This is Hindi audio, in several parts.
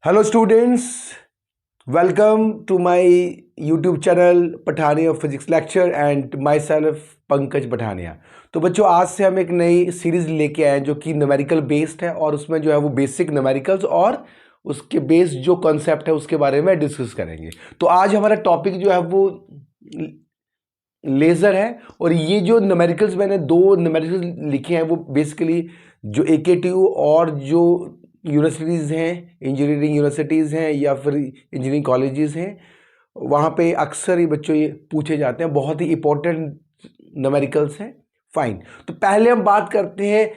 Hello students, welcome to my YouTube channel Pathania Physics Lecture and myself Pankaj Pathania. तो बच्चों आज से हम एक नई सीरीज लेके आए हैं जो कि न्यूमेरिकल बेस्ड है और उसमें जो है वो बेसिक न्यूमेरिकल्स और उसके बेस्ड जो कॉन्सेप्ट है उसके बारे में डिस्कस करेंगे। तो आज हमारा टॉपिक जो है वो लेज़र है और ये जो न्यूमेरिकल्स मैंने दो न्यूमेरिकल्स लिखे हैं वो बेसिकली जो AKTU और जो यूनिवर्सिटीज़ हैं, इंजीनियरिंग यूनिवर्सिटीज़ हैं या फिर इंजीनियरिंग कॉलेजेस हैं, वहाँ पे अक्सर ये बच्चों ये पूछे जाते हैं, बहुत ही इंपॉर्टेंट न्यूमेरिकल्स हैं। फाइन, तो पहले हम बात करते हैं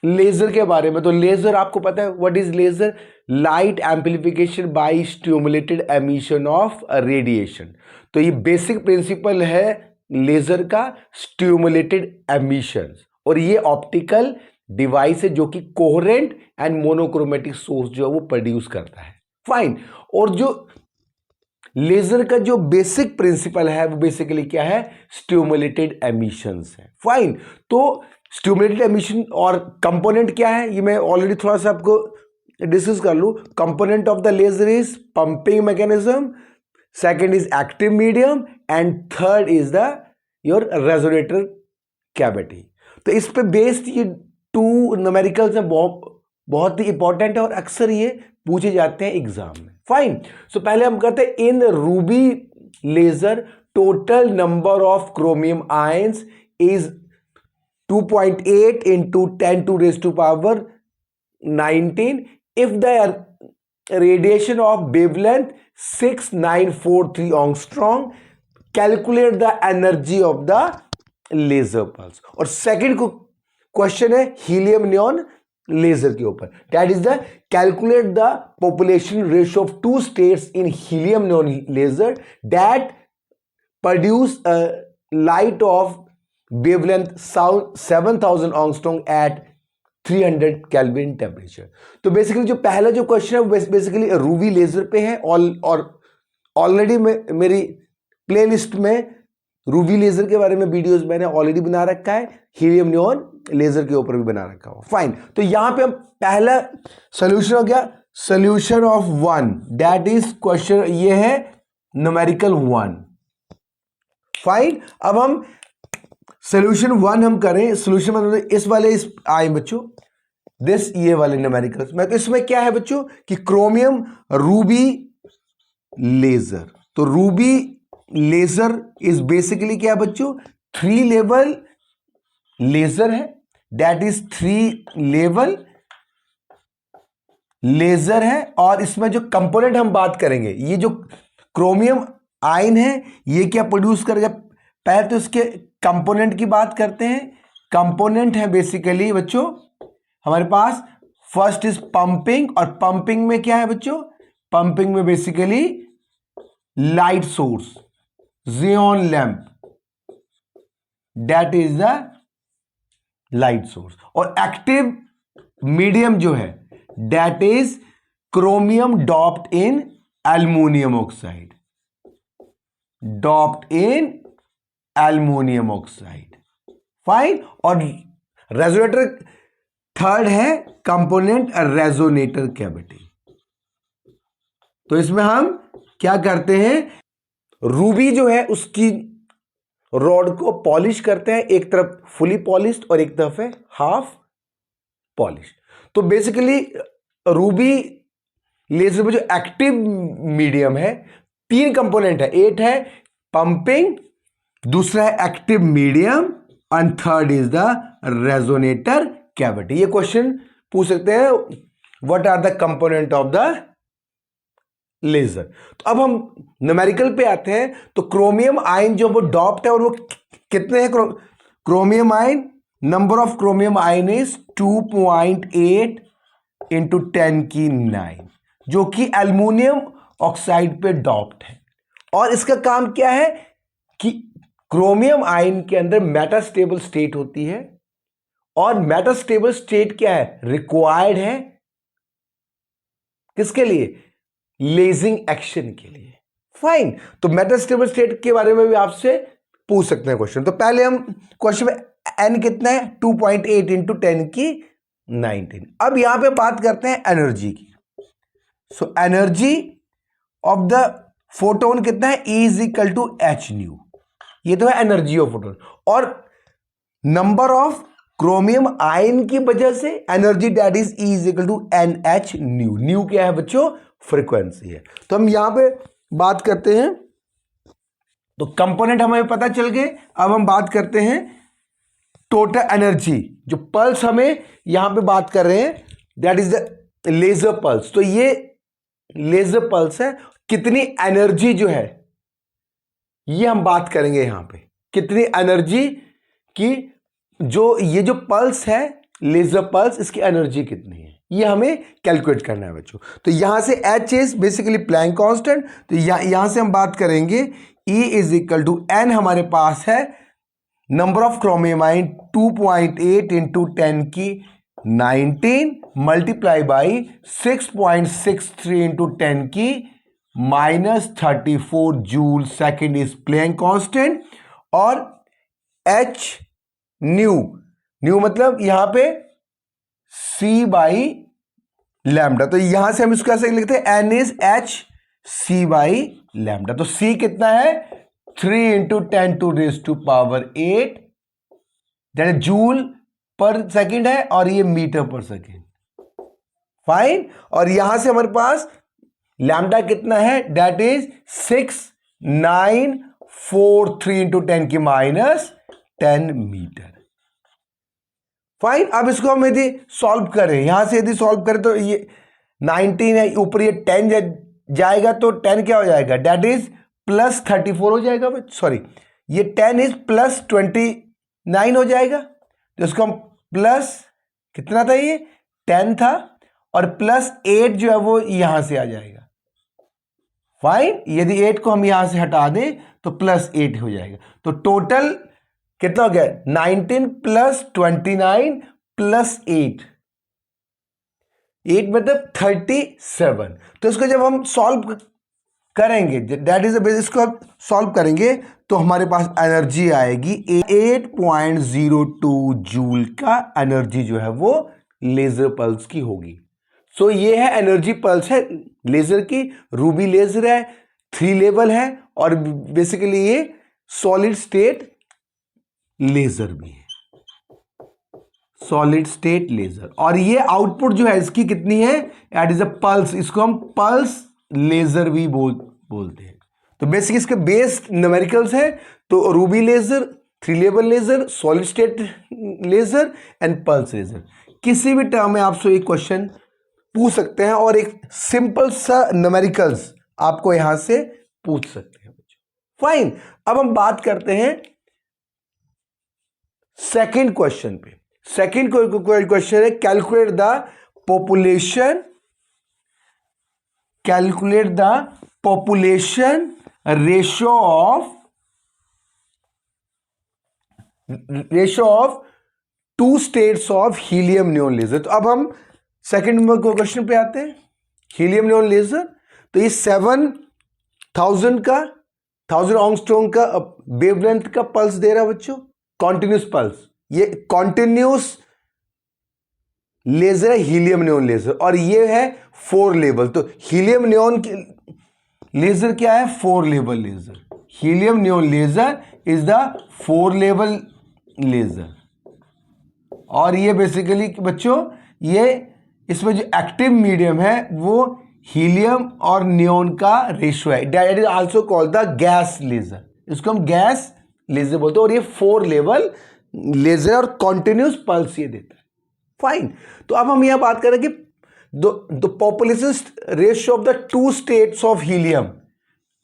लेज़र के बारे में। तो लेज़र आपको पता है what is laser? Light amplification by stimulated emission of radiation. तो ये बेसिक प्रिंसिपल है लेज़र का, स्टिमुलेटेड एमिशन, और ये ऑप्टिकल डिवाइस है जो कि कोहेरेंट एंड मोनोक्रोमेटिक सोर्स जो है वो प्रोड्यूस करता है। फाइन, और जो लेजर का जो बेसिक प्रिंसिपल है वो बेसिकली क्या है? स्टिमुलेटेड एमिशंस है। फाइन, तो स्टिमुलेटेड एमिशन और कंपोनेंट क्या है ये मैं ऑलरेडी थोड़ा सा आपको डिस्कस कर लूं। Component of the laser is pumping mechanism, second is active medium and third is the your resonator cavity. तो इस पे बेस्ड ये टू न्यूमेरिकल्स हैं, बहुत ही इंपॉर्टेंट है और अक्सर ये पूछे जाते हैं एग्जाम में। फाइन, सो पहले हम करते हैं in ruby laser total number of chromium ions is 2.8 into 10 to raise to power 19 if the radiation of wavelength 6943 angstrom, calculate the energy of the laser pulse। और सेकंड क्वेश्चन है हीलियम नियॉन लेजर के ऊपर, that is the calculate the population ratio of two states in helium neon laser that produce light of wavelength 7000 angstrom at 300 kelvin temperature. तो बेसिकली जो पहला जो क्वेश्चन है वो बेसिकली रूबी लेजर पे है और ऑलरेडी मेरी प्लेलिस्ट में रूबी लेजर के बारे में वीडियोस मैंने ऑलरेडी बना रखा है, हीलियम नियॉन लेजर के ऊपर भी बना रखा हो। फाइन, तो यहां पे हम पहला सोल्यूशन हो गया, solution of one, that is question ये है न्यूमेरिकल वन। फाइन, अब हम सोल्यूशन वन हम करें। सोल्यूशन वन इस वाले आए बच्चों, दिस ये वाले न्यूमेरिकल्स में। तो इसमें क्या है बच्चों कि क्रोमियम रूबी लेजर। तो रूबी लेजर इज बेसिकली क्या बच्चों? 3 लेवल लेजर है, दैट इज 3 लेवल लेजर है। और इसमें जो कंपोनेंट हम बात करेंगे, ये जो क्रोमियम आयन है ये क्या प्रोड्यूस करेगा? पहले तो इसके कंपोनेंट की बात करते हैं। कंपोनेंट है बेसिकली बच्चों हमारे पास, फर्स्ट इज पंपिंग, और पंपिंग में क्या है बच्चों? पंपिंग में basically light source, xenon lamp, that is the light source. और एक्टिव मीडियम जो है that is chromium doped in aluminium oxide, doped in aluminium oxide. Fine, और रेजोनेटर थर्ड है कंपोनेंट रेजोनेटर कैविटी। तो इसमें हम क्या करते हैं, रूबी जो है उसकी रॉड को पॉलिश करते हैं, एक तरफ फुली पॉलिश्ड और एक तरफ है हाफ पॉलिश। तो बेसिकली रूबी लेजर में जो एक्टिव मीडियम है 3 कंपोनेंट है, एक है पंपिंग, दूसरा है active medium and third is the resonator cavity. ये क्वेश्चन पूछ सकते हैं what are the component of the laser. तो अब हम न्यूमेरिकल पे आते हैं। तो क्रोमियम आयन जो वो डॉप्ड है और वो कितने हैं? Chromium ion, number of chromium ion is 2.8 into 10⁹, जो कि एल्युमिनियम ऑक्साइड पे डॉप्ड है। और इसका काम क्या है कि क्रोमियम आयन के अंदर मेटास्टेबल स्टेट होती है, और मेटास्टेबल स्टेट क्या है? रिक्वायर्ड है किसके लिए? लेजिंग एक्शन के लिए। फाइन, तो मेटास्टेबल स्टेट के बारे में भी आपसे पूछ सकते हैं क्वेश्चन। तो पहले हम क्वेश्चन में एन कितना है? 2.8 into 10⁹। अब यहां पे बात करते हैं एनर्जी की। So energy of the photon कितना है, E is equal to H nu, ये तो है एनर्जी ऑफ फोटोन। और नंबर ऑफ क्रोमियम आयन की वजह से energy that is E is equal to N H nu. Nu क्या है बच्चों, फ्रीक्वेंसी है। तो हम यहां पे बात करते हैं, तो कंपोनेंट हमें पता चल गए। अब हम बात करते हैं टोटल एनर्जी, जो पल्स हमें यहां पे बात कर रहे हैं that is the laser pulse. तो ये लेजर पल्स है, कितनी एनर्जी जो है ये हम बात करेंगे यहां पे, कितनी एनर्जी की, जो ये जो पल्स है लेजर पल्स, इसकी एनर्जी कितनी है ये हमें कैलकुलेट करना है बच्चों। तो यहां से H is basically Planck constant, तो यहां से हम बात करेंगे E is equal to N, हमारे पास है number of chromium ion 2.8 into 10 की 19 मल्टीप्लाई बाई 6.63 इंटू 10 की -34 joule second is Planck constant. और H न्यू, न्यू मतलब यहां पे C बाई लैम्डा, तो यहां से हम इसको कैसे लिखते हैं, N is H C by lambda. तो C कितना है, 3 into 10 to raise to power 8 that joule per second है, और ये मीटर पर सेकेंड। फाइन। और यहां से हमारे पास लैम्डा कितना है, दैट इज 6943 इंटू 10 की -10 मीटर। फाइन। अब इसको हम यदि सॉल्व करें, यहां से यदि सॉल्व करें तो ये 19 है, ऊपर ये 10 जाएगा, तो 10 क्या हो जाएगा, दैट इज +34 हो जाएगा। सॉरी, ये 10 इज +29 हो जाएगा। तो इसको हम प्लस कितना था, ये 10 था, और +8 जो है वो यहां से आ जाएगा। फाइन। यदि 8 को हम यहां से हटा दें तो +8 हो जाएगा। तो टोटल कितना हो गया, 19 + 29 + 8 मतलब 37। तो इसको जब हम सॉल्व करेंगे, दैट इज इसको सॉल्व करेंगे तो हमारे पास एनर्जी आएगी 8.02 जूल का एनर्जी जो है वो लेजर पल्स की होगी। सो ये है एनर्जी पल्स है लेजर की। रूबी लेजर है, 3 लेवल है, और बेसिकली ये सॉलिड स्टेट लेजर भी है, सॉलिड स्टेट लेजर। और ये आउटपुट जो है इसकी कितनी है, एट इज अ पल्स, इसको हम पल्स लेजर भी बोलते हैं। तो बेसिक इसके बेस न्यूमेरिकल्स है, तो ruby laser, 3 level laser, solid state laser and pulse laser. किसी भी टर्म में आपसे एक क्वेश्चन पूछ सकते हैं, और एक सिंपल सा न्यूमेरिकल्स आपको यहां से पूछ सकते हैं। फाइन। अब हम बात करते हैं सेकेंड क्वेश्चन पे। सेकेंड क्वेश्चन है calculate the population, calculate the population ratio of 2 states of helium neon laser. तो अब हम सेकेंड क्वेश्चन पे आते हैं, हीलियम नियोन लेजर। तो ये 7000 का 1000 एंगस्ट्रॉम का वेवलेंथ का पल्स दे रहा है बच्चों, कॉन्टिन्यूस पल्स। ये कॉन्टिन्यूस लेजर है, हीलियम नियोन लेजर, और ये है 4 लेवल। तो हीलियम नियोन लेजर क्या है, 4 level laser. Helium neon laser is the 4 level laser. और ये बेसिकली बच्चों, ये इसमें जो एक्टिव मीडियम है वो हीलियम और नियोन का रेशियो है, that is also called the gas laser. इसको हम गैस लेजर बोलते हैं, और ये 4 लेवल लेजर और कॉन्टिन्यूस पल्स ये देता है। फाइन। तो अब हम यहां बात करें कि the population ratio of the 2 states of helium.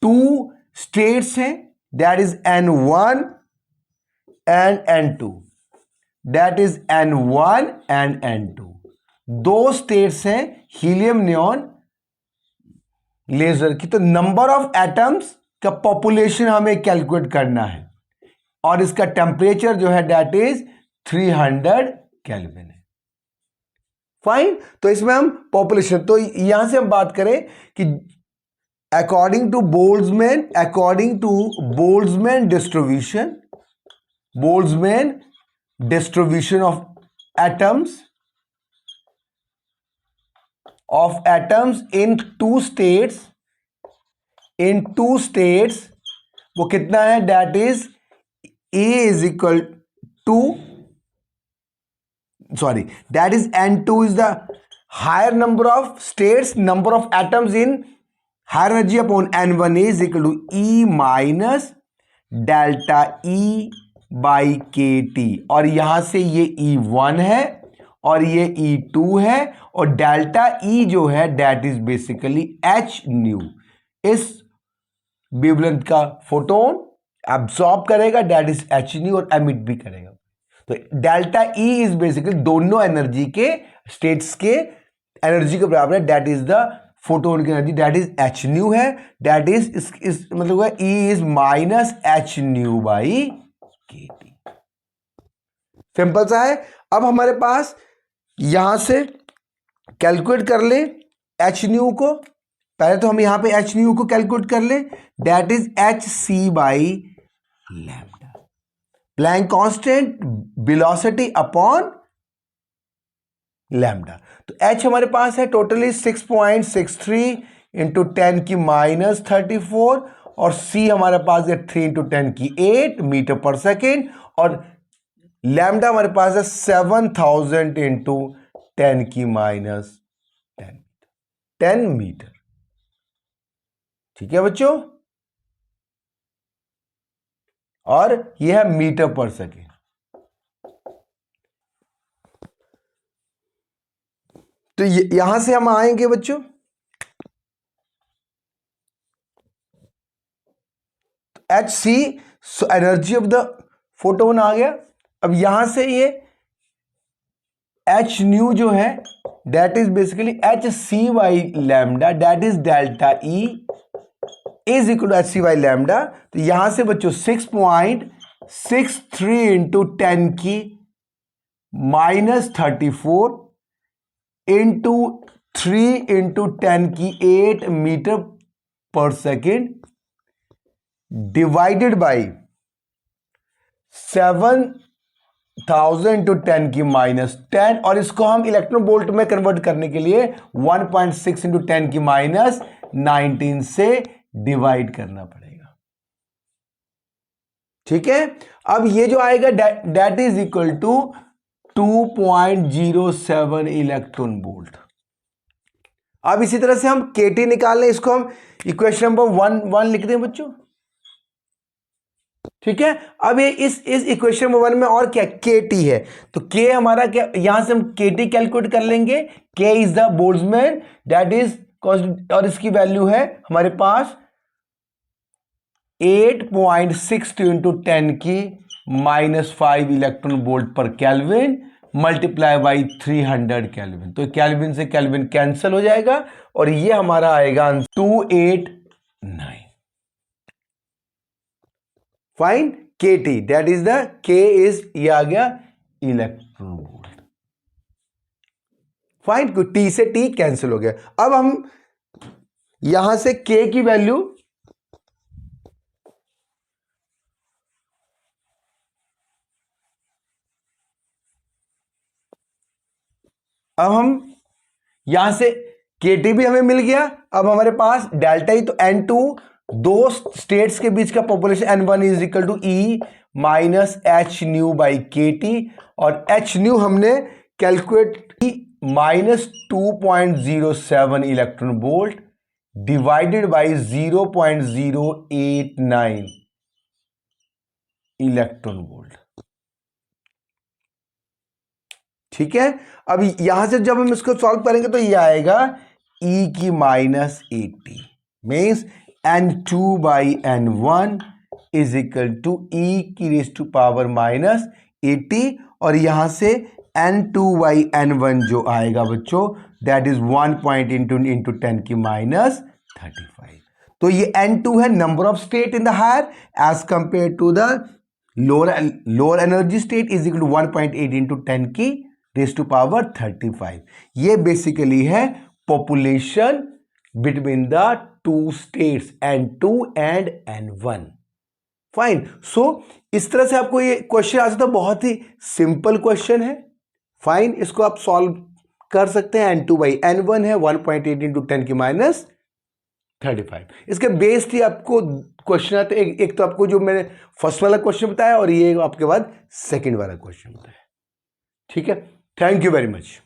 2 states हैं, that is N1 and N2, that is N1 and N2। 2 states हैं हीलियम नियोन लेजर की। तो नंबर ऑफ एटम्स का पॉपुलेशन हमें कैलकुलेट करना है, और इसका टेम्परेचर जो है दैट इज 300 केल्विन है। फाइन। तो इसमें हम पॉपुलेशन, तो यहां से हम बात करें कि according to Boltzmann distribution of atoms of atoms in two states, वो कितना है, that is A is equal to, sorry, that is n2 is the higher number of states, number of atoms in higher energy upon n1 is equal to E minus delta E by kt, और यहां से ये E1 है और ये E2 है, और डेल्टा E जो है that is basically h new, इस वेवलेंथ का फोटोन एब्सॉर्ब करेगा, दैट इज h न्यू, और एमिट भी करेगा। तो डेल्टा E इज बेसिकली दोनों एनर्जी के स्टेट्स के एनर्जी के बराबर है, दैट इज द फोटोन की energy, that is h new है, दैट इज इस मतलब E is minus h new by kt। Simple सा है। अब हमारे पास यहां से कैलकुलेट कर ले h न्यू को, पहले तो हम यहां पे h न्यू को कैलकुलेट कर ले, that is hc by lambda, Planck constant, velocity upon lambda. तो h हमारे पास है टोटली 6.63 इंटू 10 की माइनस 34, और c हमारे पास है 3 इंटू 10 की 8 मीटर पर सेकेंड, और लैम्डा हमारे पास है 7000 इंटू 10 की माइनस 10 मीटर। ठीक है बच्चों, और यह है मीटर पर सेकेंड। तो यहां से हम आएंगे बच्चों, H C energy of the photon आ गया। अब यहां से ये एच न्यू जो है that is basically H C by lambda, that is delta E is equal to H C by lambda. तो यहां से बच्चों 6.63 इंटू 10 की माइनस 34 इंटू 3 इंटू 10 की 8 मीटर पर सेकेंड डिवाइडेड बाई 7000 इंटू 10 की माइनस 10, और इसको हम इलेक्ट्रॉन वोल्ट में कन्वर्ट करने के लिए 1.6 इंटू 10 की माइनस 19 से डिवाइड करना पड़ेगा। ठीक है, अब ये जो आएगा that is equal to 2.07 electron volt. अब इसी तरह से हम केटी निकाल लें, इसको हम इक्वेशन नंबर 1 लिख दें बच्चों। ठीक है, अब ये इस इक्वेशन नंबर 1 में और क्या केटी है, तो के हमारा क्या, यहां से हम केटी कैलकुलेट कर लेंगे, के is the Boltzmann that is, और इसकी वैल्यू है हमारे पास 8.62 इंटू 10 की माइनस 5 इलेक्ट्रॉन वोल्ट पर केल्विन मल्टीप्लाई बाई 300 केल्विन। तो केल्विन से केल्विन कैंसिल हो जाएगा, और ये हमारा आएगा 289। फाइन, के टी दैट इज द के इज, ये आ गया इलेक्ट्रॉन वोल्ट। फाइन, टी से टी कैंसिल हो गया। अब हम यहां से के की वैल्यू अब हम यहां से केटी भी हमें मिल गया। अब हमारे पास डेल्टा ई, तो N2 दो स्टेट्स के बीच का population N1 is equal to E minus H nu by K T, और एच न्यू हमने calculate minus 2.07 electron volt divided by 0.089 electron volt. ठीक है, अब यहां से जब हम इसको सॉल्व करेंगे तो ये आएगा e की minus 80 means n2 by n1 is equal to e की रेज टू पावर माइनस 80, और यहां से n2 बाई n1 जो आएगा बच्चों दैट इज 1 इंटू 10 की माइनस 35। तो ये n2 है number of state in the higher as compare to the lower energy state is equal to 1.8 into 10 की रेज टू पावर 35। ये बेसिकली है population between the two states N2 and N1। Fine, so इस तरह से आपको ये क्वेश्चन आ सकता है, बहुत ही सिंपल क्वेश्चन है। फाइन, इसको आप सॉल्व कर सकते हैं n2 बाई n1 है 1.8 इंटू 10 की माइनस 35। इसके बेस्ड ही आपको क्वेश्चन आते हैं। एक तो आपको जो मैंने फर्स्ट वाला क्वेश्चन बताया और ये आपके बाद सेकंड वाला क्वेश्चन बताया। ठीक है, थैंक यू वेरी मच।